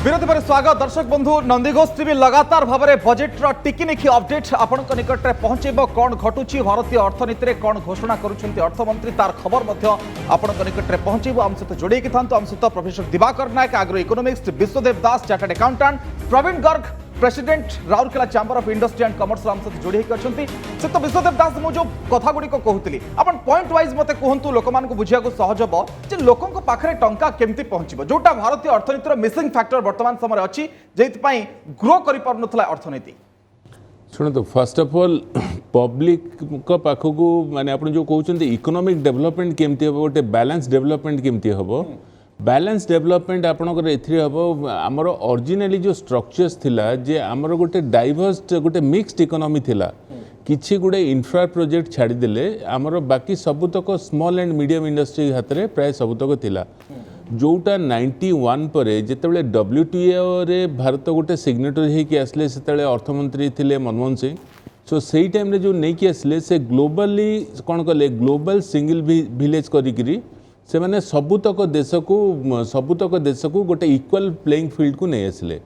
विरोधी पर स्वागत दर्शक बंधु नंदीघोष टीवी लगातार भाव में बजेट्र टिकिनिखी अपडेट आपण निकट में पहुंचेब कौन घटुची भारतीय अर्थनीति में कौन घोषणा करुछंती अर्थमंत्री तार खबर आपण निकट में पहुंचेब आम सहित जोड़े था आम सहित professor Diwakar Nayak agro economics Vishwadev Das chartered accountant Praveen Garg president Rourkela chamber of industry and commerce आम सहित जोड़ी से तो विश्वदेव दास मुझे कथा गुड़िक कहूली अपन पॉइंट वाइज मत कहतु लोक बुझा सहज हम जे लोकों पाखे टंका केमती पहुंचो जोटा भारतीय अर्थनीतिर मिसिंग फैक्टर वर्तमान समय अच्छी जे ग्रो कर अर्थनीति शुणु फर्स्ट ऑफ ऑल पब्लिक पाखक माने आप जो कहते इकोनॉमिक डेवलपमेंट केमती हम गोटे बैलेंस डेवलपमेंट केमती हम बैलेंस डेवलपमेंट आपणकर हम आमर ओरिजिनली जो स्ट्रक्चर्स थिला जे आमर गोटे डाइवर्स गोटे मिक्स्ड इकोनॉमी थिला किछि गुडे इंफ्रा प्रोजेक्ट छाड़ीदेले आमर बाकी सबुतक स्मॉल एंड मीडियम इंडस्ट्री हाथ में प्राय सबुतक थिला जोटा 91 पर जितेबाला WTO रे भारत गोटे सिग्नेटरी होकर आसले से अर्थमंत्री थिले मनमोहन सिंह सो से टाइम रे जो नहीं आसले से ग्लोबली कौन कले ग्लोबल सिंगल विलेज करी से मैंने सबुतक देश को गोटे इक्वल प्लेइंग फील्ड को नहीं आसले।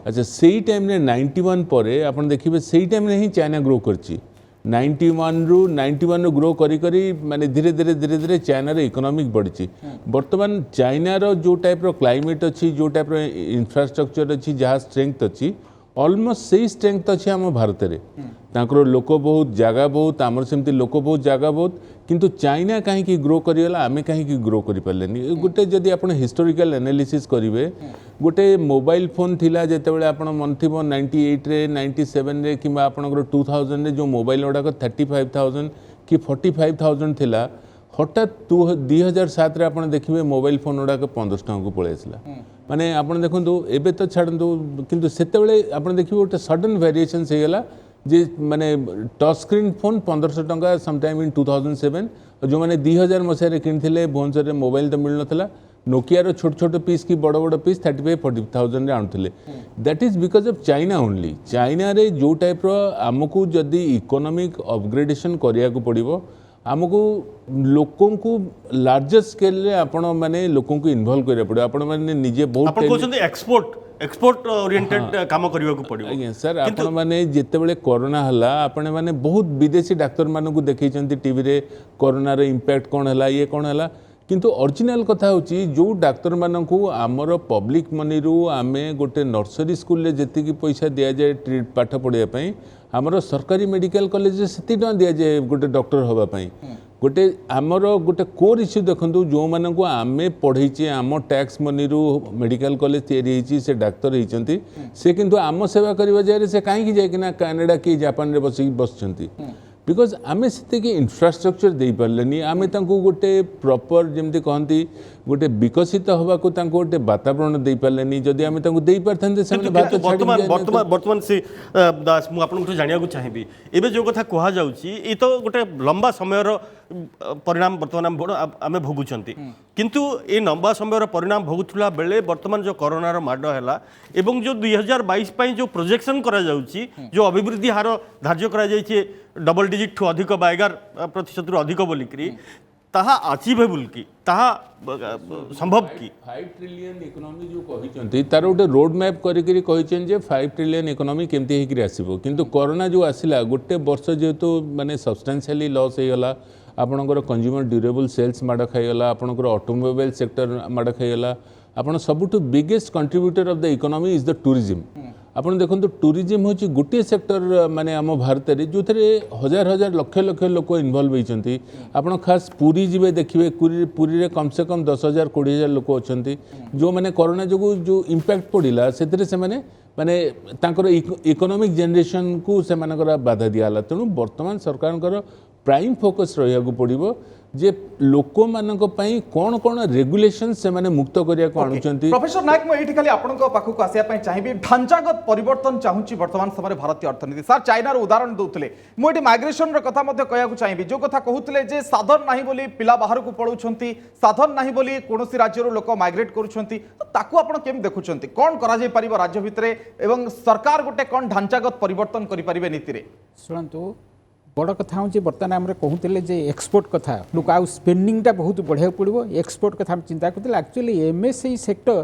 अच्छा से टाइम रे 91 पर आप देखिए से टाइम रे ही चाइना ग्रो करची 91 ग्रो करी माने धीरे धीरे चाइना रे इकोनॉमिक बढ़ी बर्तमान चाइना रो जो टाइप रो क्लाइमेट अच्छी जो टाइप रो इंफ्रास्ट्रक्चर अच्छी जहाँ स्ट्रेंथ अच्छी ऑलमोस्ट से स्ट्रेंथ अच्छी आम भारत में तांकर लोक बहुत जगह बहुत आमर सेमती लोक बहुत जगह बहुत किंतु चाइना कहीं ग्रो करिगला आमे कहीं ग्रो करि पारलेनी गोटे जदि आपण हिस्टोरिकल एनालिसिस करिवे गोटे मोबाइल फोन थिला जेतेबेले आपण मन थिबो 98 रे 97 रे किबा आपणकर 2000 रे जो मोबाइल गुड़ाक 35,000 कि 45,000 थिला हठात 2007 रे आपण देखिबे मोबाइल फोन गुड़ाक 15 टका को पळे आसला माने आपण देखंतु एबे तो छाड़ंतु किंतु सेतेबेले आपण देखिबे गोटे सडन वेरिएशन से गला जे माने टच स्क्रीन फोन 1500 टका समटाइम इन 2007 जो मैंने 2000 मसीह किनी भुवनेश्वर में मोबाइल तो मिल नाला नोकियार छोट छोट पीस कि बड़ बड़ पीस 35-40,000 आणुले that is because of China only China रे जो टाइप रो आमको जदि इकोनॉमिक अपग्रेडेशन करिया को पड़िबो आमको लोकों को लार्जेस्ट स्केल रे आपण माने लोकों को इन्वॉल्व करिया पड़िबो आपण माने निजे बहुत आपण कहउछन एक्सपोर्ट ओरिएंटेड काम करिया को पड़िबो आज्ञा सर आपण माने जेतेबेले कोरोना हला आपण माने बहुत विदेशी डाक्टर मानकु देखैचंती टीवी रे कोरोना रे इंपैक्ट कोन हला ये कोन हला किंतु ओरिजिनल कथा होची जो डाक्टर मानकु आमर पब्लिक मनी रु आमे गोटे नर्सरी स्कूल रे जेति की पैसा दिया जाए पाठ पढ़िया पई आमर सरकारी मेडिकल कॉलेज रे सेति टका दिया जाए गोटे डॉक्टर होबा पई गोटे आमर गोटे कोर इश्यू देखंतु जो मानकु आमे पढ़ैचे आम टैक्स मनी रु मेडिकल कॉलेज तैयारी होईची से डाक्टर होईचंती से किंतु आम सेवा करबा जाय से काहे की जाय कि ना कनाडा की जापान रे बसचंती बिकज आमे से इंफ्रास्ट्रक्चर दे पारलेनी आमे तांको गोटे प्रॉपर जमती कहती गोटे विकसित होगा को तांको गोटे वातावरण दे पारलेनी जदि आमे तांको दे पारथांते से भारत वर्तमान से दास मु आपन जानिया को चाहिबी एबे जो कथा कहा जाउची ई तो गोटे लंबा समय रो परिणाम वर्तमान आमे भोगुचंती किंतु ए लंबा समय रो परिणाम भोगुथुला बेले वर्तमान जो कोरोना रो माड हैला एवं जो 2022 पई जो प्रोजेक्शन करा जाउची जो अभिवृद्धि हार धार्य करा जाइछे डबल डिजिट ठू अधिक 11% रु अधिक बोलिकरी ताहा अचीवेबल की ताहा संभव की 5 ट्रिलियन इकोनॉमी जो कहिचंती तार गोटे रोड मैप करिकरी कहिचन जे 5 ट्रिलियन इकोनॉमी केमती हेकरी आसीबो किंतु कोरोना जो आसिला गोटे वर्ष जेहेतु माने सब्सटेंशियली लॉस हेगला आपणकर कंज्यूमर ड्यूरेबल सेल्स माड खाइगला आपणकर ऑटोमोबाइल सेक्टर माड खाइगला आपण सबुठु biggest contributor of the economy is the tourism आपण देखंतु टूरिज्म होची गोटे सेक्टर माने आम भारत रे जो थरे हजार हजार लक्ष लक्ष लोक इन्वॉल्व होइचंती आपण खास पुरी जिबे देखिबे पुरी रे कम से कम 10,000 20,000 लोक अछंती जो माने कोरोना जो जो इंपैक्ट पड़िला सेतरे से माने तांकर इकोनॉमिक जनरेशन को से मानकर बाधा दियाला तेणु वर्तमान सरकार प्राइम फोकस रहिया को पड़िबो जे लोक मानक पई कोन कोन रेगुलेशन से माने मुक्त करिया को आणुचंती प्रोफेसर नायक मो एठी खाली आपन को पाखु को आसिया पई चाहिबी ढांचागत परिवर्तन चाहूची वर्तमान समय भारतीय अर्थनीति सर चाइना रो उदाहरण दोतले मो एठी माइग्रेशन रो कथा मध्ये कहया को चाहिबी जो कथा कहउतले जे साधन नाही बोली पिला बाहर को पळुछंती साधन नाही बोली कोनोसी राज्य रो लोक माइग्रेट करूछंती तो ताकू आपण केम देखुछंती कोन करा जाय परिबो राज्य भितरे एवं सरकार गोटे कोन ढांचागत परिवर्तन करि परिबे नीति रे सुनंतु बड़ कथा हूँ बर्तमान आम कहते जे एक्सपोर्ट कथा लोक आउ स्पेंडिंगटा बहुत बढ़िया पड़ो एक्सपोर्ट कथा चिंता करते actually MSE sector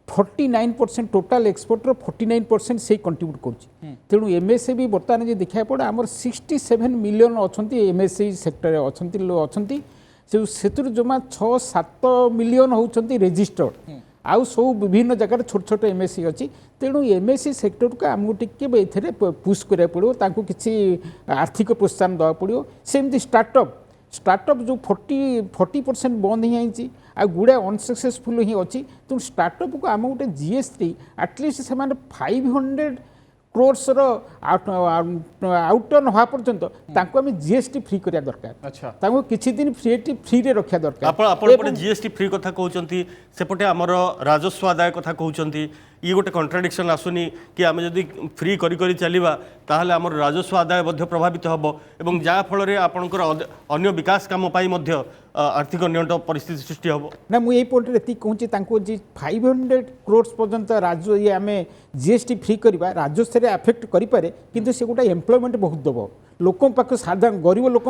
49% total exporter 49% से कंट्रीब्यूट कर तेणु एमएसएमई बर्तमान जो देखा पड़े आम 67 मिलियन अच्छा एमएसएमई सेक्टर अच्छा से जमा 6-7 मिलियन होती रेजिस्टर्ड आउ सब विभिन्न जगह छोट छोट एमएससी अच्छी तेणु एमएससी सेक्टर को आमको टे पुश करा पड़ो किसी आर्थिक प्रोत्साहन देवा पड़ो सेमती स्टार्टअप जो 40% बंद ही आ गुड़े अनसक्सेसफुल ही अच्छी तेणु स्टार्टअप को आम गोटे जीएसटी एटलिस्ट से 500 क्रोर्सर आउटर्न हवा पर्यंत आम जीएसटी फ्री करा दरकार अच्छा किसी दिन फ्री रे रखा दरकार आपण जीएसटी फ्री कथा कहते सेपटे आमर राजस्व आदाय कथा कहते ये गोटे कन्ट्राडिक्शन आसुनी कि आम जदि फ्री करी चलिबा ताहले आमर राजस्व आदाय मध्य प्रभावित हम एवं जहाँ फल आपणकर अन्य विकास काम पाई मध्य आर्थिक नियंट परिस्थिति सृष्टि हम ना मुझे पॉइंट ये कहूँ जी 500 क्रोर्स पर्यंत राज्य ये आम जीएसटी फ्री करवा राजस्व आफेक्ट करें कि से गोटे एम्प्लॉयमेंट बहुत दब लोक साधारण गरीब लोक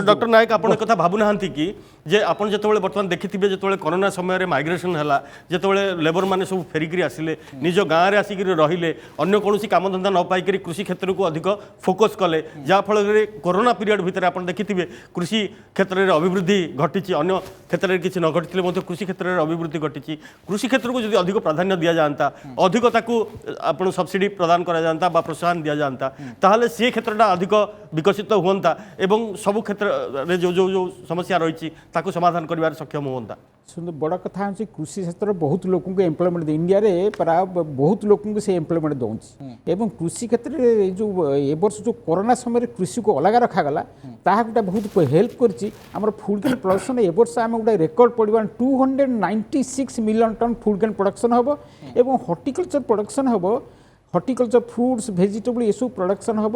डॉक्टर नायक आप कथा भावुना कि जे आपन जो बर्तमान देखिए जो कोरोना समय माइग्रेशन है जो लेबर मैंने सब फेरिकी आसिले निज गाँव में आसिक रहिले अन्य कौन काम धंदा न पाई कृषि क्षेत्र को अधिक फोकस कले जहाँफल कोरोना पीरियड भितर आप देखिए कृषि क्षेत्र में अभिवृद्धि घटी अन्य क्षेत्र में किसी न घटी कृषि क्षेत्र में अभिवृद्धि घटी कृषि क्षेत्र को जब अधिक प्राधान्य दि जाता अधिक आप सब्सिडी प्रदान करा जाता प्रोत्साहन दि जाता ताहले सी क्षेत्रटा अधिक विकसित हुआ एवं सब क्षेत्र में जो जो जो समस्या रही समाधान कर सक्षम हुआ सुन बड़ कथा हूँ कृषि क्षेत्र बहुत लोक एम्प्लॉयमेंट इंडिया रे प्राय बहुत लोक से एम्प्लॉयमेंट दौर एवं कृषि क्षेत्र में जो ए वर्ष जो कोरोना समय कृषि को अलग रखागला ताहा गोटे बहुत हेल्प कर फूड कैन प्रोडक्शन ए वर्ष आम गोटे रेकर्ड पड़ा 296 million tonne food grain production हम एवं हॉर्टिकल्चर प्रोडक्शन हम हॉर्टिकल्चर फ्रूट्स भेजिटेबल ये सब प्रोडक्शन हम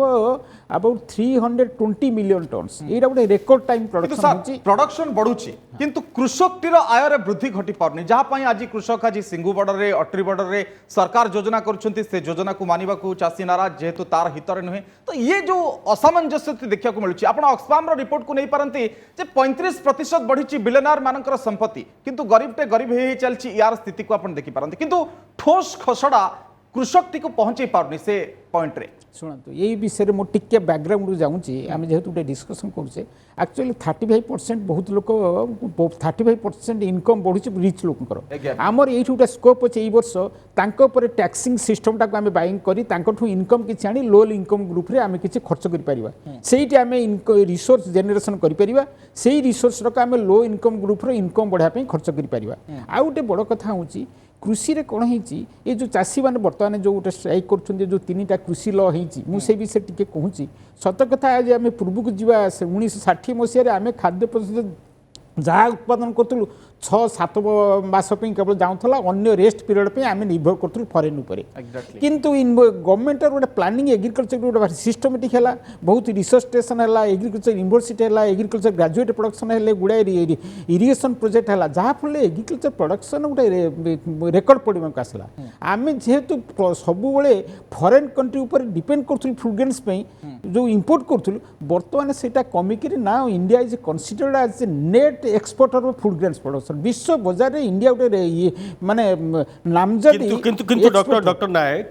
अबाउट 320 मिलियन टन्स ये गोटे रेकर्ड टाइम प्रोडक्शन बढ़ुची किंतु कृषक टीर आय रे वृद्धि घटी पारनी जहाँ आज कृषक आज सिंगु बॉर्डर रे अट्री बॉर्डर रे सरकार योजना करुछंती से योजना को मानिबा को चासी नाराज जेहेतु तार हितरे नुहे तो ये जो असामंजस्य देखा मिलूँ आप ऑक्सफाम रिपोर्ट को नहीं पारती 35% बढ़ी बिलियनर मानकर संपत्ति किंतु गरीबटे गरीब ही चलती यार स्थिति को आप देखिपारती किंतु ठोस खसड़ा कृषक टी को पहुंचे पारनी से पॉइंट रे शुणु यही विषय में मोटे बैकग्राउंड जाऊँगी आम जेहेतु गोटे डिस्कसन करुचे एक्चुअली 35% बहुत लोक 35% इनकम बढ़ुच रिच लोकर आमर ये गोटे स्कोप अच्छे ये वर्ष टैक्सिंग सिस्टमटा को आम बाइंग कर इनकम किसी आनी लो इनकम ग्रुप रे आम किसी खर्च कर आम रिसोर्स जेनेरेशन कर रिसोर्स आम लो इनकम ग्रुप इनकम बढ़ापी खर्च कर आउ गोटे बड़ कथा हूँ कृषि रे कौन होती ये जो चाषी मैंने बर्तमान जो गोटे स्ट्राइक कर जो 3टा कृषि लॉ होती मुझे विषय टी कहूँ सत कथा आज आम पूर्व को जा 1960 मसीह आम खाद्य प्रस्तुत जहाँ उत्पादन करूँ 6-7 मास केवल जाऊला अन्य रेस्ट पीरियड पे आम निर्भर करूँ फरेन उपर किंतु गवर्नमेंट गोटे प्लानिंग एग्रीकल्चर गोटे सिस्टमेटिक है बहुत रिसर्च स्टेशन है एग्रीकल्चर यूनिवर्सिटी है एग्रीकल्चर ग्रेजुएट प्रोडक्शन है गुड़ाए इरिगेशन प्रोजेक्ट है जहाँफल एग्रीकल्चर प्रोडक्शन गोटे रेकर्ड पड़ा आसला आम जेहेतु सब फरेन कंट्री उपर डिपेंड करूँ फूड ग्रेन्स जो इम्पोर्ट करूँ बर्तमान से कमिक ना India is considered as a net exporter of food grains production विश्व बाजार रे इंडिया गोटे माने नामजद किंतु डॉक्टर नायक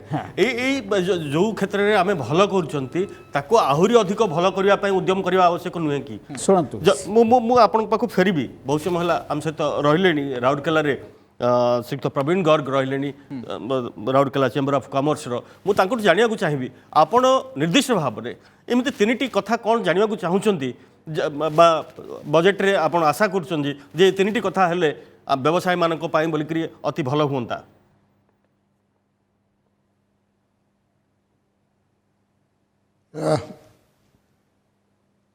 जो क्षेत्र में आम भल कर आहुरी अधिक भल करने उद्यम करने आवश्यक नुहे कि शुणु आपको फेरबी बहुत समय है आम सहित रही राउरकेला श्रीयुक्त प्रवीण गर्ग रही राउरकेला चेम्बर ऑफ कॉमर्स मुझे जाना चाहिए आपण निर्दिष्ट भाव में एमती 3टी कथा कौन जाना चाहूँगी बजेट रे आपण आशा करुँच जे 3टी कथा हेले व्यवसाय मानक बोलिक अति भल हुआ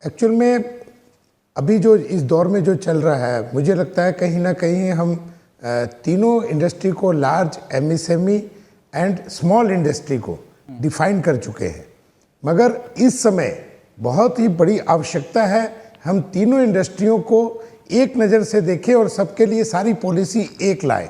एक्चुअल में अभी जो इस दौर में जो चल रहा है मुझे लगता है कहीं ना कहीं हम तीनों इंडस्ट्री को large MSME and small industry को डिफाइन कर चुके हैं मगर इस समय बहुत ही बड़ी आवश्यकता है हम तीनों इंडस्ट्रियों को एक नज़र से देखें और सबके लिए सारी पॉलिसी एक लाएं।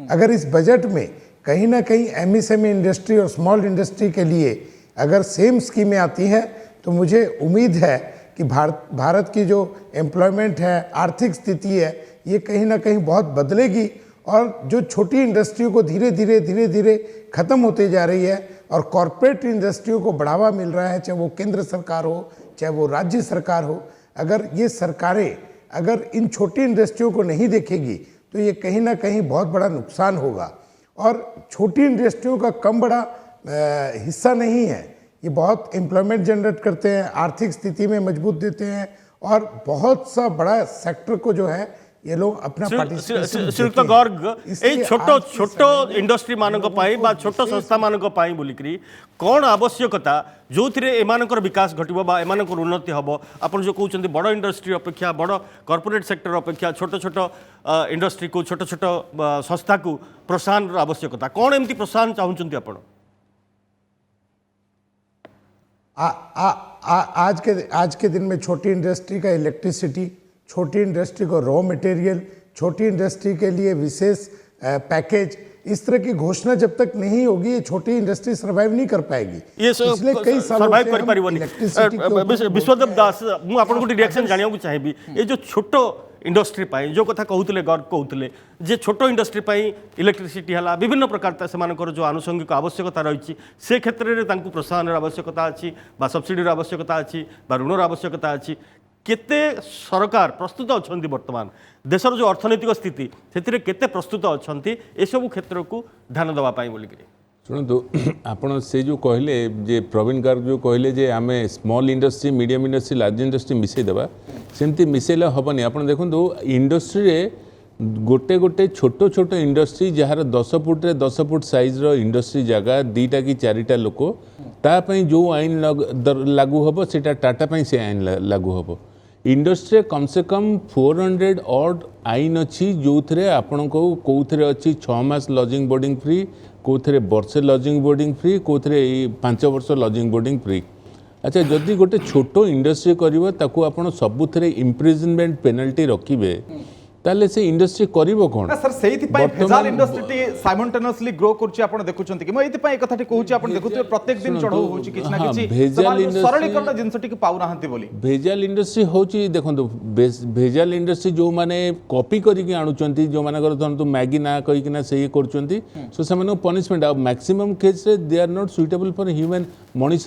अगर इस बजट में कहीं ना कहीं एमएसएमई इंडस्ट्री और स्मॉल इंडस्ट्री के लिए अगर सेम स्कीमें आती हैं तो मुझे उम्मीद है कि भारत की जो एम्प्लॉयमेंट है आर्थिक स्थिति है ये कहीं ना कहीं बहुत बदलेगी और जो छोटी इंडस्ट्रियों को धीरे धीरे खत्म होते जा रही है और कॉरपोरेट इंडस्ट्रियों को बढ़ावा मिल रहा है, चाहे वो केंद्र सरकार हो चाहे वो राज्य सरकार हो। अगर ये सरकारें अगर इन छोटी इंडस्ट्रियों को नहीं देखेगी तो ये कहीं ना कहीं बहुत बड़ा नुकसान होगा। और छोटी इंडस्ट्रियों का कम बड़ा हिस्सा नहीं है, ये बहुत एम्प्लॉयमेंट जनरेट करते हैं, आर्थिक स्थिति में मजबूत देते हैं और बहुत सा बड़ा सेक्टर को जो है ये लोग अपना श्रीयुक्त गर्ग ए छोटो छोटो इंडस्ट्री मानक पाई बा छोटो संस्था मानक पाई बोलिकरी कौन आवश्यकता जो एमानकर विकास घटिबो बा एमानकर उन्नति हबो आपण जो कहउछन्ती बड़ इंडस्ट्री अपेक्षा बड़ कॉर्पोरेट सेक्टर अपेक्षा छोटो छोटो इंडस्ट्री को छोटो छोटो संस्था को प्रोत्साहन आवश्यकता कौन एमती प्रोत्साहन चाहुछन्ती आपण आज के दिन में छोटी इंडस्ट्री का इलेक्ट्रिसिटी, छोटी इंडस्ट्री को रॉ मटेरियल, छोटी इंडस्ट्री के लिए विशेष पैकेज, इस तरह की घोषणा जब तक नहीं होगी ये छोटी इंडस्ट्री सर्वाइव नहीं कर पाएगी। ये सर्वाइव कर पारिबनी। विश्वदेव दास मु आपन को रिएक्शन जानिया को चाहिबी ये जो छोटो इंडस्ट्री पाई जो कथा कहउतले गर्ग कहउतले जे छोटो इंडस्ट्री पाई इलेक्ट्रिसिटी हला विभिन्न प्रकार सेमानकर जो आनुषंगिक आवश्यकता रही से क्षेत्र में तांकु प्रोत्साहन आवश्यकता अच्छी बा सब्सिडी आवश्यकता अच्छी बा ऋणर आवश्यकता अच्छी केते सरकार प्रस्तुत अच्छा बर्तमान देशर जो अर्थनैतिक स्थिति से केते प्रस्तुत अच्छा ये सब क्षेत्र को ध्यान देवाई बोलिकी शुणु आपण से जो कहले जे प्रवीण गर्ग जो कहले जे आमे small industry medium industry large industry मिसई देबा सेमती मिसेले हेनी आप देखो इंडस्ट्री रे गोटे गोटे छोट छोट इंडस्ट्री जार 10 फुट रे 10 फुट साइज रो इंडस्ट्री जगह 2टा कि 4टा लोक तापाई जो आईन लागू हम से टाटा से आईन लागू हम इंडस्ट्री कम से कम 400 ऑड आईन अच्छी जो थे आपण को कौन अच्छी 6 मास लॉजिंग बोर्डिंग फ्री कौन वर्षे लॉजिंग बोर्डिंग फ्री कौन 5 वर्ष लॉजिंग बोर्डिंग फ्री। अच्छा जदि गोटे छोट इंडस्ट्री कर सबुथ इम्प्रिजनमेंट पेनल्टी रखिए ताले से इंडस्ट्री करिवो कोन सर सेहि पई भेजाल इंडस्ट्री साइमल्टेनियसली ग्रो करछि आपण देखुछन्ती कि म एति पई कथाटी कहूछि आपण देखुछु प्रत्येक दिन चढ़ौ होछि किछ ना किछ सरलीकरण जिंसटी के पाउ नाहंती बोली भेजाल इंडस्ट्री होछि देखंतु भेजाल इंडस्ट्री जो माने कॉपी करि के आनुचंती जो माने करथंतु मैगी ना कहि कि ना सेही करचंती सो से माने पनिशमेंट आ मैक्सिमम केस रे they are not suitable for human मनीष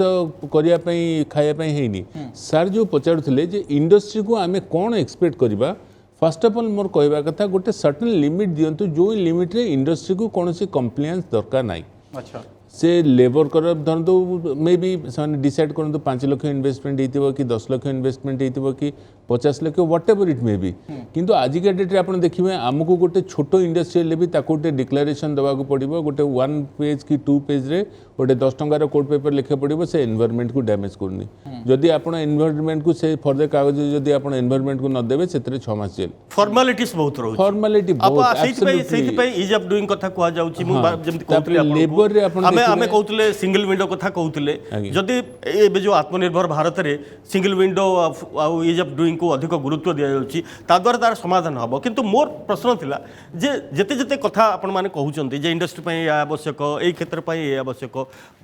करिया पई खाया पई हेनी सर जो पचारुथिले जे इंडस्ट्री को आमे कोन एक्सपेक्ट करबा फर्स्ट ऑफ ऑल मोर कहवा कथा गोटे सर्टेन लिमिट दिंतु जो लिमिट रे इंडस्ट्री को कौन कंप्लायंस दरकार नहीं। अच्छा से लेबर कर धरतु मे बी से डिसाइड करूँ 5 लाख इन्वेस्टमेंट हो कि 10 लाख इन्वेस्टमेंट हो कि 50 lakh what ever it may be किंतु आजिका डेट्रे आप देखिए आमको गोटे छोट इंडस्ट्री भी गोटे डिक्लारेशन देवाक पड़ो गोटे 1 पेज कि 2 पेज रे गोटे 10 टंकार कोर्ट पेपर लिखा पड़ो से एनवायरनमेंट को डैमेज करनी जदि आप एनवायरनमेंट को से फर्दर कागज जदि आप एनवायरनमेंट को न देबे से 6 मास जेल फॉर्मालिटीज बहुत रहो फॉर्मालिटी बहुत एब्सोल्युटली इज ऑफ डूइंग कथा कुआ जाउची मु जेमति कहतले लेबर रे आपण आमे कहतले सिंगल विंडो कथा कहतले जदि ए जो आत्मनिर्भर भारत रे सिंगल विंडो आ इज ऑफ डूइंग को अधिक गुरुत्व दिया जाउची ता द्वारा तार समाधान हबो किंतु मोर प्रश्न थिला जे जते जते कथा आपण माने कहउचंती जे इंडस्ट्री पई आवश्यक ए क्षेत्र पई आवश्यक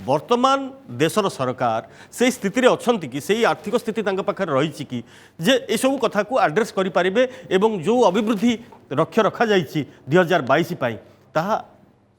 वर्तमान देशर सरकार से स्थिति रे अछंती कि से आर्थिक स्थिति तांका पाखर रही कि जे ए सब कथा को एड्रेस करि परिबे एवं जो अभिवृद्धि लक्ष्य रखा जाइछि 2022 पई ताहा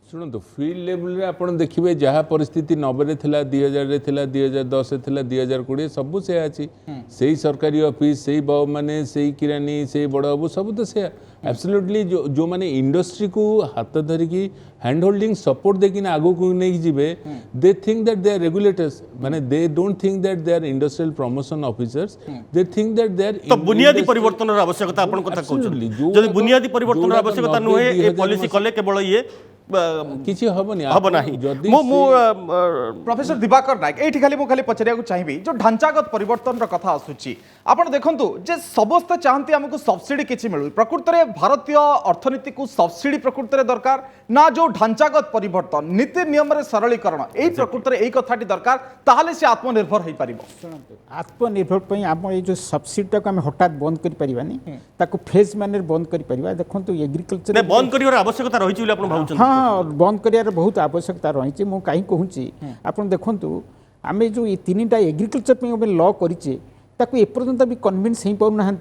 शुणु फील्ड लेवल रे आपण देखिए जहाँ परिस्थिति 90 रे थिला 2000 रे थिला 2010 रे थिला 2020 सब से अछि सेही सरकारी ऑफिस सेही बाबू माने सेही किरानी सेही बड़ बाबू सब तो से एब्सोल्युटली जो माने इंडस्ट्री को हाथ धरिकी हैंड होल्डिंग सपोर्ट देकिन आगो को नहीं जिबे they think that they are regulators माने they don't think that they are industrial promotion officers they think that they are तो बुनियादी परिवर्तन आवश्यकता आपण कथा कहउछली जदि बुनियादी परिवर्तन आवश्यकता नुहे ए पॉलिसी कले केवल ये किसी हबनी प्रोफेसर दिवाकर नायक ये खाली पचारिया चाहिए जो ढांचागत परिवर्तन कथा आसूची आप देखूँ जे समस्ते चाहती आमको सब्सिडी किसी मिलू प्रकृत में भारतीय अर्थनीति को सब्सिडी प्रकृत में दरकार ना जो ढांचागत परिवर्तन नीति नियम सरलीकरण यही प्रकृत में यही कथाटी दरकार ताहले से आत्मनिर्भर हो पार आत्मनिर्भर आम जो सब्सिडी को हठात बंद कर फेज मान बंद कर देखो एग्रीकल्चर बंद कर आवश्यकता रही हाँ बंद कर बहुत आवश्यकता रही मुझे कहीं कहूँ आप देखूँ आम जो 3टा एग्रीकल्चर पे लॉ करें एपर्तंत भी कन्विन्स हो पाना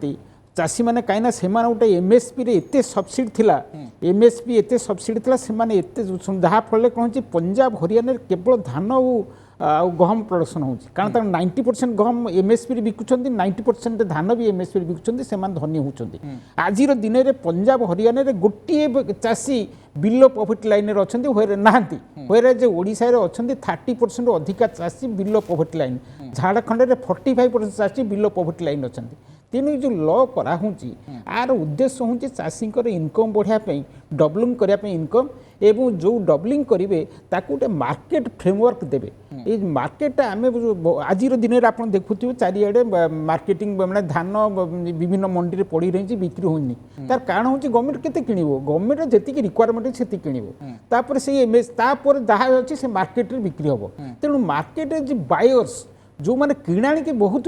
चाषी मैंने कहीं गोटे एमएसपी रे एते सब्सिडी थिला एमएसपी एते सब्सिडी थिला सेमाने एते जहाँ फल कौन पंजाब हरियाणा केवल धान और गहम प्रोडक्शन होची कारण तक 90% गहम एमएसपी रे बिकुछंती 90% धान भी एमएसपी रे बिकुछंती सेमान धनी होचंती आजिर दिन रे पंजाब हरियाणा रे गोटे चाषी बिलो पॉवर्टी लाइन रे अछंती होरे नाहंती होरे जे ओडिसा रे अछंती 30% अधिका चाषी बिलो पॉवर्टी लाइन झारखंड रे 45% चाषी बिलो पॉवर्टी लाइन अछंती तेणु जो लॉ कराऊँगी आर उद्देश्य हूँ चाषी इनकम बढ़ापी डबलिंग करने इनकम एवं जो डबलिंग करेंगे ताकू गोटे मार्केट फ्रेमवर्क देवे ये मार्केट आम आज दिन में आप देखुए चारिड़े मार्केटिंग मैंने धान विभिन्न मंडी में पड़ी रही बिक्री होनी तार कारण हूँ गवर्नमेंट केते किणव गवर्नमेंट जी रिक्वायरमेंट से किणव से जहाँ अच्छी से मार्केट में बिक्री हम तेणु मार्केट जो बायर्स जो मैंने किणाणी के बहुत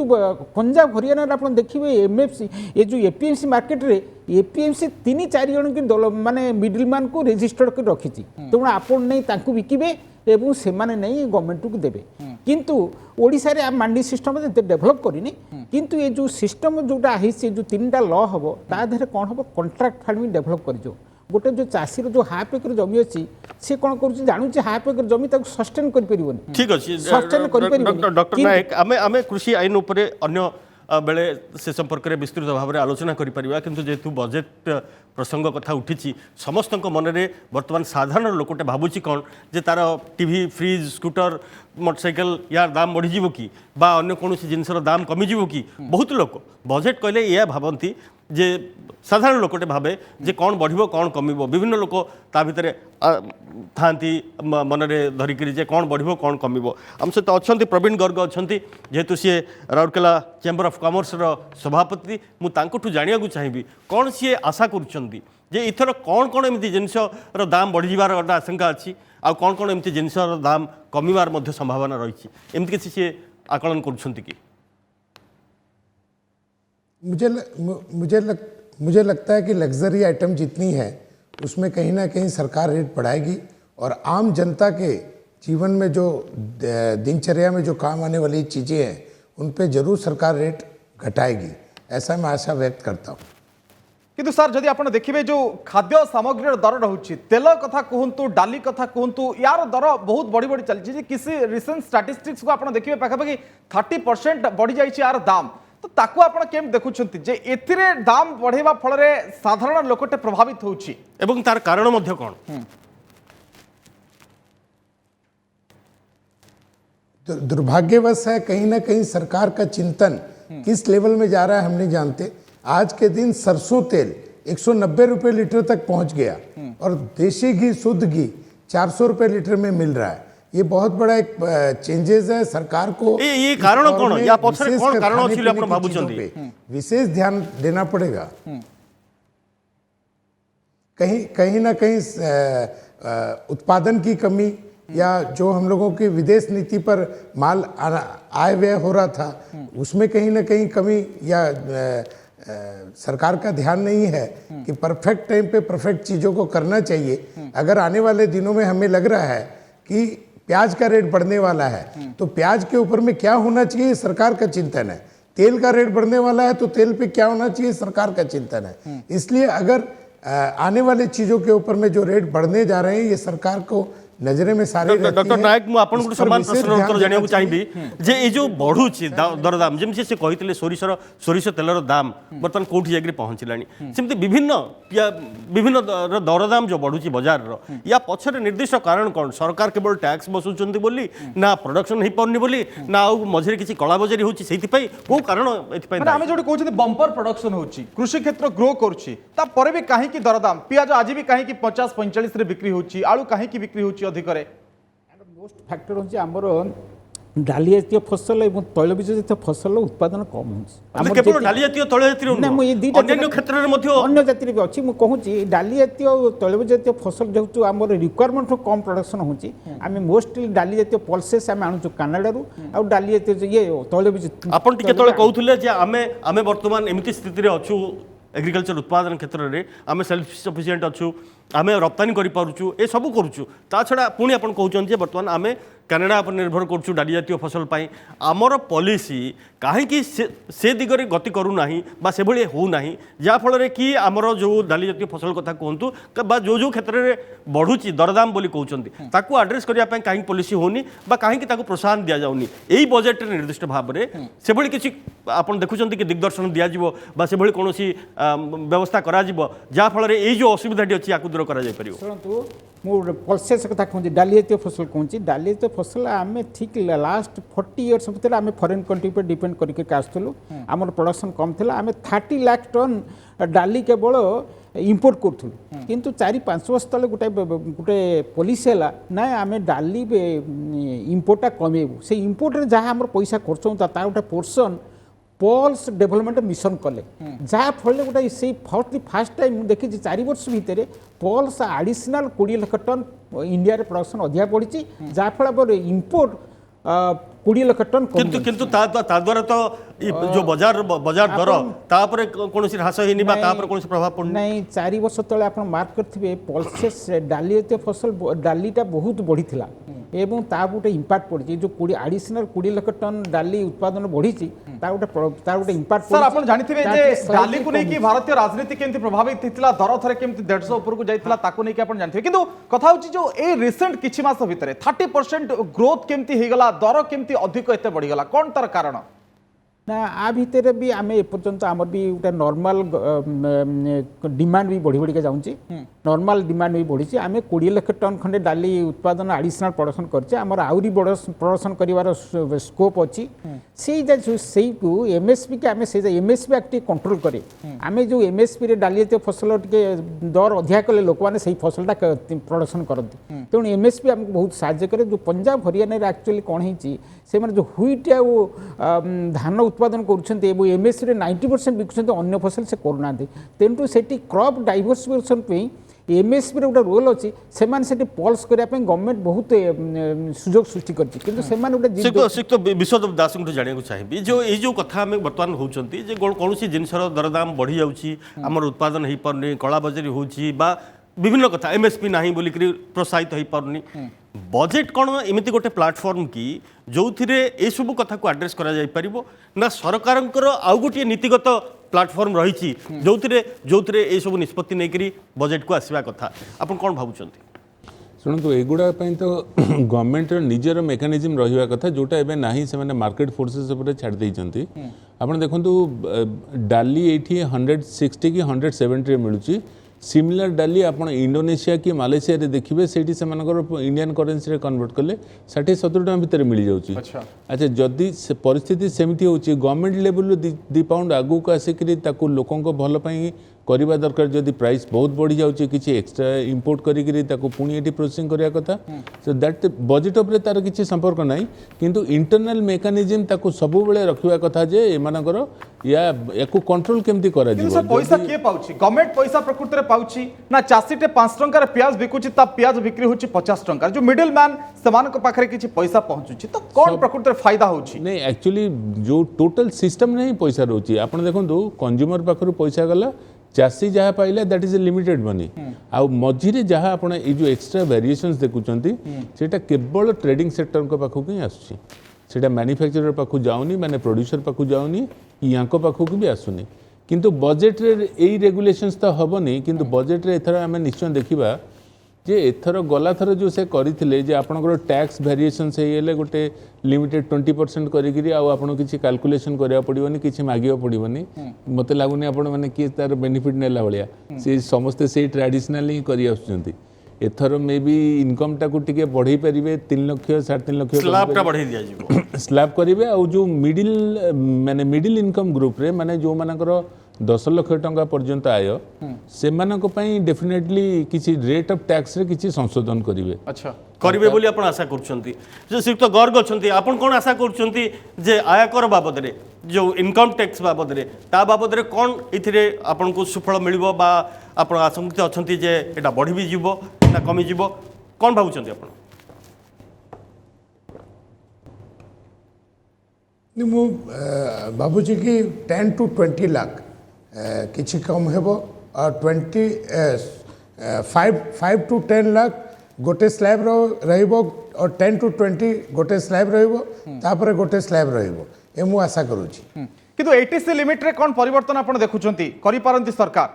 पंजाब हरियाणा आप देखिए एमएफसी ये जो एपीएमसी मार्केट रे एपीएमसी 3-4 जन की दल माने मिडिल मैन को रजिस्टर्ड कर रखी तेणु आप नहीं बिकिबे एवं से नहीं गवर्नमेंट को देवे किंतु ओडिशा रे मंडी सिस्टम डेभलप करनी किंतु ये जो सिस्टम जोटा जो 3टा लॉ हम तादेह कौन हम कंट्राक्ट फार्मिंग डेभलप कर गोटे जो चाषी जो हाफ एकर जमी अच्छी सी कौन कर जानूचे हाफ एकर जमी सस्टेन कर ठीक अच्छे डॉक्टर नायक आम कृषि आईन उपरे अन्य बेले से संपर्क में विस्तृत भाव में आलोचना करिपरिबा किंतु जेतु बजेट प्रसंग कथा उठी समस्त मन में बर्तमान साधारण लोकटे भावुची कौन जे तार टीवी फ्रिज स्कूटर मोटरसाइकेल यार दाम बढ़ीज कि बा अन्य कौन जिनसर दाम कमिज कि बहुत लोक बजेट कहले या भावती जे साधारण लोकटे भावे जे कौन बढ़िबो कौन कमिबो विभिन्न लोक ता भितर थांती मन में धरिक जे कौन बढ़िबो कौन कमिबो आम सहित अच्छा प्रवीण गर्ग अच्छा जेहेतु सी राउरकेला चेम्बर ऑफ कॉमर्स रो सभापति मुझे जानिया चाहिए कौन सी आशा करुँचे जे इथर कौन कौन एमती जिनसर दाम बढ़ी जाबार गोटे आशंका अच्छी आ कौन कौन एमती जिनसर दाम कमिबार मध्य संभावना रही एमती किसी सी आकलन करुँच कि मुझे लगता है कि लग्जरी आइटम जितनी है उसमें कहीं ना कहीं सरकार रेट बढ़ाएगी और आम जनता के जीवन में जो दिनचर्या में जो काम आने वाली चीज़ें हैं उन पे जरूर सरकार रेट घटाएगी ऐसा मैं आशा व्यक्त करता हूँ किंतु सर जदि आप देखिए जो खाद्य सामग्री दर रोचे तेल कथा कहतु डाली कथा कहतु यार दर बहुत बढ़ी बढ़ी चलती किसी रिसेंट स्टैटिस्टिक्स को आप देखिए पाखापाखि 30% बढ़ी जाइए यार दाम तो ताकू आपण केम देखुछंती जे एथिरे दाम बढ़ेबा फल रे साधारण लोकटे प्रभावित होउची एवं तार कारण मध्य कोन दुर्भाग्यवश है कहीं ना कहीं सरकार का चिंतन किस लेवल में जा रहा है हम नहीं जानते आज के दिन सरसों तेल 190 रुपए लीटर तक पहुंच गया और देसी घी शुद्ध घी 400 रुपए लीटर में मिल रहा है ये बहुत बड़ा एक चेंजेस है सरकार को ये कारण कौन या पछरे कौन कारण अछि आपण भाबुचंदी विशेष ध्यान देना पड़ेगा कहीं ना कहीं उत्पादन की कमी या जो हम लोगों की विदेश नीति पर माल आय व्यय हो रहा था उसमें कहीं ना कहीं कमी या सरकार का ध्यान नहीं है कि परफेक्ट टाइम पे परफेक्ट चीज़ों को करना चाहिए अगर आने वाले दिनों में हमें लग रहा है कि प्याज का रेट बढ़ने वाला है तो प्याज के ऊपर में क्या होना चाहिए सरकार का चिंतन है तेल का रेट बढ़ने वाला है तो तेल पे क्या होना चाहिए सरकार का चिंतन है इसलिए अगर आने वाले चीज़ों के ऊपर में जो रेट बढ़ने जा रहे हैं ये सरकार को नजरे में सारे डॉक्टर नायक मु आपन को समान प्रश्न उत्तर जानिया को चाहिबी जे ए जो बढ़ुची दरदाम जेमि से कहितले सोरिष तेलर दाम बर्तमान कोठी जागरी पहुंचलानी सेमते विभिन्न दरदाम जो बढ़ुची बाजार रो या पछरे निर्दिष्ट कारण कोन सरकार केवल टैक्स बसुचंती बोली ना प्रोडक्शन नहीं पड़नी बोली ना मझे किसी कला बजारी होची सेति पई को कारण एति पई आमे जोडी कहउछथि बम्पर प्रोडक्शन होची कृषि क्षेत्र ग्रो करूची ता परे भी काहे की दरदाम पियाज आज भी काहे की 50-45 रे बिक्री होची आलू काहे की बिक्री होची अधिक रे मोस्ट फैक्टर होची हमर डाली जातीय फसल और तैलबीज जातीय फसल उत्पादन कम हो केवल डाली जातीय तैल जातीय अन्य क्षेत्र में मध्य अन्य जाति भी अच्छी मुझे कहूँ डाली जातीय और तैलबीज जातीय फसल जो आम रिक्वायरमेंट कम प्रोडक्शन होची आम मोस्टली डाली जातीय पल्सेस आम आणुचु कानाडारू आ डाली जातीय ये तैलबीज आपन टिके तळे कहउथले जे आमे वर्तमान एमिति स्थिति रे अछु एग्रीकल्चर उत्पादन क्षेत्र में आम सेल्फ सफिशिएंट अच्छु आमे रप्तानी करूँ ए सब करूँ ता छड़ा पुणी आप कहते बर्तमान आमे कानाडा पर निर्भर करूँ डाली जातीय फसल पाई आमर पॉलिसी कहीं से दिगरे गति करूना से भाई होना जहाँफल कि आमर जो डाली जातीय फसल कथा कहतु जो क्षेत्र में बढ़ुची दरदाम बोली कहते ताकू आड्रेस करने कहीं पॉलिसी होनी कहीं प्रोत्साहन दि जाऊनी यही बजेट निर्दिष्ट भाव में से भाई किसी आप देखुं कि दिग्दर्शन दिज्व से भाई कौन व्यवस्था करा जहाँफल ये जो असुविधा अच्छी या दूर कर शुणु मुझे प्रोसेस कथा कहूँ डाली जातीय फसल कहूँ डाली जातीय फसल आम ठीक लास्ट 40 इयर्स भितर आम फरेन कंट्री पर डिपेंड करके आसलु आम प्रोडक्शन कम था आम 30 लाख टन डाली केवल इंपोर्ट करूँ किंतु 4-5 वर्ष तले गोटे गोटे पॉलिसी है ना आम डाली इंपोर्टा कमेबू से इंपोर्ट रे जहाँ आम पैसा खर्च होता तार गोटे पोर्सन पल्स डेभलपमेंट मिशन कले जहाँफल गोटे से फास्ट टाइम देखी 4 वर्ष भितर पल्स आडिशनल 20 लाख टन इंडिया रे प्रोडक्शन अधिक बढ़ी जहाँफल इंपोर्ट 20 लाख टन किंतु द्वारा तो जो बाजार दर तापर कौन ह्रास होनी कौन प्रभाव पड़नी नहीं 4 वर्ष तले आप मार्क करथिबे पल्सेस डाली जातीय फसल डालीटा बहुत बढ़ी थिला एवं ता गोटे इम्पैक्ट पड़ी जो 20 आडिशनल 20 लाख टन डाली उत्पादन बढ़ी तार गोटे इम्पैक्ट सर आप जानथिबे जे डाली को नहीं कि भारतीय राजनीति केमती प्रभावित हितला दर थरे केमती 150 ऊपर को जाइतला ताको नहीं कि आप जानथिबे किंतु कथा होची जो ए रिसेंट किछि मास भितरे 30% ग्रोथ केमती हे गला दर केमती अधिक एते बढ़ी गला कोन तार कारण ना आ भितर भी आम एपर्यंत आमर भी गोटे नॉर्मल डिमांड भी बढ़ी बढ़ी जाऊँगी नॉर्मल डिमांड भी बढ़ी आम 20 लाख टन खंडे डाली उत्पादन आडिशनल प्रोडक्शन करछे आमर आउरी बड़ प्रोडक्शन करिवार स्कोप अच्छी से एमएसपी के आम से एमएसपी एक्ट कंट्रोल करे आम जो एमएसपी रे डाली जातीय फसल टे दर अधिक कले लोक मैंने से फसलटा प्रोडक्शन करती तेणु एमएसपी आमको बहुत साहाय्य करे जो पंजाब हरियाणा एक्चुअली कौन होती से जो ह्विट धान उत्पादन करुँच एमएसपी रे 90% बिकुंट अन्य फसल से करूना तेणु से क्रॉप डाइवर्सिफिकेशन एमएसपी रे गोटे रोल अच्छी से पल्स करने गवर्नमेंट बहुत सुजोग सृष्टि कर विश्व दास जाना चाहिए जो ये जो कथा आम बर्तमान होती कौन जिनसर दरदाम बढ़ी जाऊँगी आमर उत्पादन हो पारनी कला बजारी होची विभिन्न कथा एमएसपी ना बोलिक प्रोत्साहित हो पारनी बजेट कौन एमती गोटे प्लाटफर्म की जो ये सब कथा को आड्रेस करा जाय परिबो ना सरकार आउ गोटे नीतिगत प्लाटफर्म रही जो ये सब निष्पत्ति नहीं बजेट को आसवा कथा आप कौन भावुं शुणु एगुड़ा तो गवर्नमेंट निजर मेकानिजम रहा कथा जोटा एवं ना से मार्केट फोर्सेस उपर छाड़ देती आप देखो डाली ये 160 कि 170 मिलूँ सिमिलर डाली आप इंडोनेशिया कि मालेशिया रे देखिए से इंडियन करेन्सी रे कन्वर्ट कले 60-70 टका भितर मिल जाऊँगी अच्छा जदि परिस्थिति सेमती होची गवर्नमेंट लेवल 2 पाउंड आगू को आसिक लोकों भल करवा दरकार जदि प्राइस बहुत बढ़ी जाऊँगी किसी एक्सट्रा इंपोर्ट करी पुणी ये प्रोसेसिंग करने कथा सो दैट बजेट उपर तार किसी संपर्क ना किंतु इंटरनल मेकानिजम ताको सब बेले रखा कथा जे एमानकर या कंट्रोल केमती करा सर पैसा किए पाउची गवर्नमेंट पैसा प्रकृति रे पाउची ना चासीटे 5 टंकार प्याज बिकुची ता प्याज बिक्री होची 50 टंकार जो मिडिल मैन समान को पाखरे किछि पैसा पहुंचुची तो कोन प्रकृति रे फायदा होची नहीं एक्चुअली जो टोटल सिस्टम नहीं पैसा रोची आपण देखंतु कंज्यूमर पाखरु पैसा गला चाषी जहाँ पाइला that is a limited money आउ मझिरे जहाँ आपण ए जो एक्स्ट्रा वेरिएशंस देखुचंती सेटा केवल ट्रेडिंग सेक्टर को पाखु ही आसुची सेटा मैन्युफैक्चरर पाखु जाउनी माने प्रोड्यूसर पाखु जाउनी यांको पाखु भी आसुनी किंतु बजेट रे एई रेगुलेशंस तो हबनी किंतु बजेट रे एथरा हमें निश्चय देखिबा जे एथर गला थर जो से करथिले जे आपनकर टैक्स वेरिएशंस हेले गोटे लिमिटेड 20% करिगिरी आ आपन किछि कैलकुलेशन करिया पड़िबनी किछि मागिया पड़िबनी मते लागुनी आपन माने कि तार बेनिफिट नेला भलिया से समस्त से ट्रेडिशनल ही करि आछुचंती एथर मे बी इनकम टाको टिके बढ़ई परिबे 3 लाख 3.5 लाख स्लैब टा बढ़ई दिया जिवो स्लैब करिवे आ जो मिडिल इनकम ग्रुप रे माने जो मानकर 10 लाख टंका पर्यंत आय से डेफिनेटली किसी रेट ऑफ टैक्स रे किसी संशोधन करिवे अच्छा करिवे बोली आपण आशा करछंती जे श्रीयुक्त गर्ग अछंती आपण कोन आशा करछंती जे आयकर बाबद रे जो इनकम टैक्स बाबद रे ता बाबद रे कोन इथिरे आपण को सुफल मिलिबो बा आपण आशंकित अछंती जे एटा बढ़ी भी जीवो ना कमी जीवो कोन भाबुछंती आपण मु बाबूजी की 10 to 20 लाख किसी कम हेबो और 20 5 to 10 लाख गोटे स्लैब रहिबो और 10 to 20 गोटे स्लैब रहिबो तापर गोटे स्लैब रहिबो ए मु आशा करूची। किंतु एटीसी लिमिट रे कोन परिवर्तन आपण देखुचंती करि पारंती सरकार?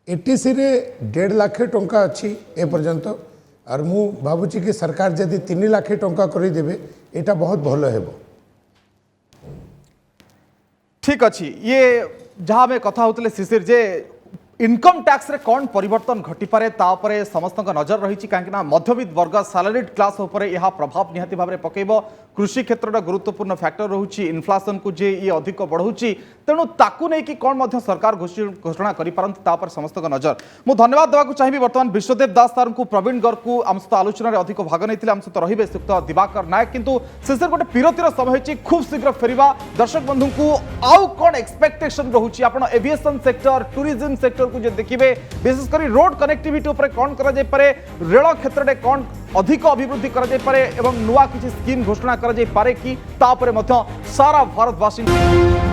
एटीसी रे 1.5 लाख टंका अच्छी ए पर्यंत और मु भावुची कि सरकार जदि 3 लाख टंका करी देबे एटा बहुत भलो हेबो। ठीक अच्छी ये जहाँ में कथा होते शिशिर जे इनकम टैक्स रे कौन परिवर्तन घटी पारे तापरे समस्त नजर रही कहीं मध्यवित्त वर्ग सैलरीड क्लास उपरे यह प्रभाव निहाती भाव में पकेब। कृषि क्षेत्र गुरुत्वपूर्ण फैक्टर रोचे इन्फ्लेशन को जे ये अधिक बढ़ाऊँगी तेणु ताकू नहीं कि कौन मध्य सरकार घोषणा कर समस्त नजर। मु धन्यवाद देवाक चाहिए बर्तमान विश्वदेव दास सार को प्रवीण गर्ग को आम सहित आलोचन में अधिक भाग नहीं आम सहित रही सुक्त दिवाकर नायक किंतु शिशिर गोटे विरतिर समय होती खूब शीघ्र फेरिबा दर्शक बंधु को आउ कौन एक्सपेक्टेशन रोचे आप एविएशन सेक्टर टूरिज्म सेक्टर को जो देखिए विशेषकर रोड कनेक्टिविटी उपर कौन करा जाय पारे रेल क्षेत्र में कौन अधिक अभिवृद्धि करा जाय पारे एवं नुआ किसी स्कीम घोषणा करा जाय पारे कि तापरे मध्य सारा भारतवासी